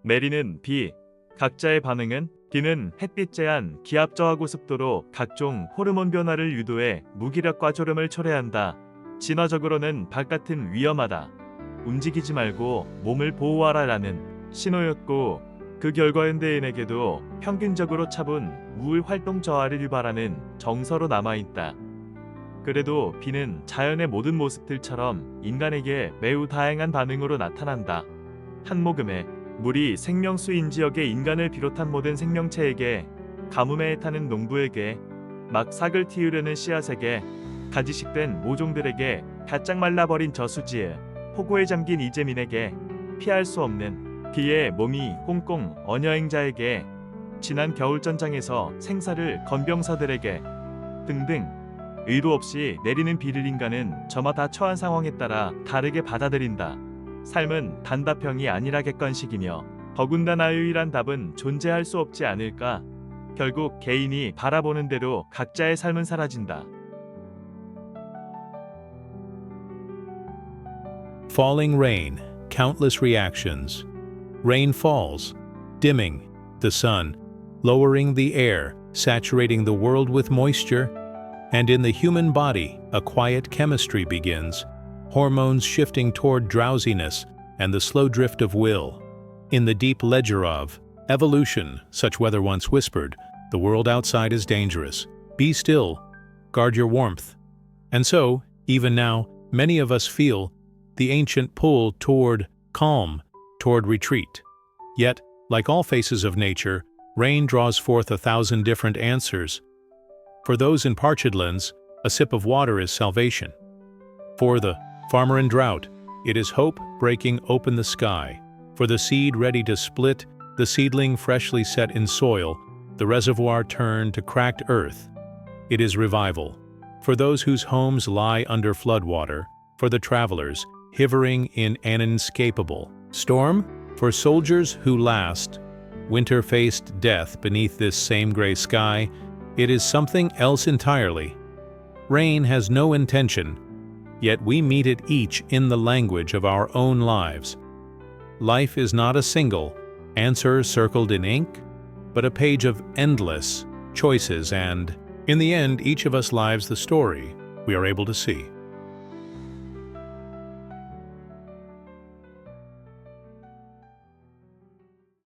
내리는 비, 각자의 반응은 비는 햇빛 제한, 기압 저하고 습도로 각종 호르몬 변화를 유도해 무기력과 졸음을 초래한다. 진화적으로는 바깥은 위험하다. 움직이지 말고 몸을 보호하라라는 신호였고, 그 결과 현대인에게도 평균적으로 차분 우울 활동 저하를 유발하는 정서로 남아있다. 그래도 비는 자연의 모든 모습들처럼 인간에게 매우 다양한 반응으로 나타난다. 한 모금의 물이 생명수인 지역의 인간을 비롯한 모든 생명체에게, 가뭄에 애타는 농부에게, 막 싹을 틔우려는 씨앗에게, 가지식된 모종들에게, 바짝 말라버린 저수지에, 폭우에 잠긴 이재민에게, 피할 수 없는 비에 몸이 꽁꽁 언여행자에게, 지난 겨울전장에서 생사를 건 병사들에게 등등, 의도 없이 내리는 비를 인간은 저마다 처한 상황에 따라 다르게 받아들인다. 삶은 단답형이 아니라 객관식이며, 더군다나 유일한 답은 존재할 수 없지 않을까? 결국 개인이 바라보는 대로 각자의 삶은 사라진다. Falling rain, countless reactions. Rain falls, dimming the sun, lowering the air, saturating the world with moisture, and in the human body, a quiet chemistry begins, hormones shifting toward drowsiness and the slow drift of will. In the deep ledger of evolution, such weather once whispered, the world outside is dangerous. Be still, guard your warmth. And so, even now, many of us feel the ancient pull toward calm, toward retreat. Yet, like all faces of nature, rain draws forth 1,000 different answers. For those in parched lands, a sip of water is salvation. For the farmer in drought, it is hope breaking open the sky. For the seed ready to split, the seedling freshly set in soil, the reservoir turned to cracked earth, it is revival. For those whose homes lie under floodwater, for the travelers, hovering in an inescapable storm, for soldiers who last, winter faced death beneath this same gray sky, it is something else entirely. Rain has no intention, yet we meet it each in the language of our own lives. Life is not a single answer circled in ink, but a page of endless choices, and in the end, each of us lives the story we are able to see.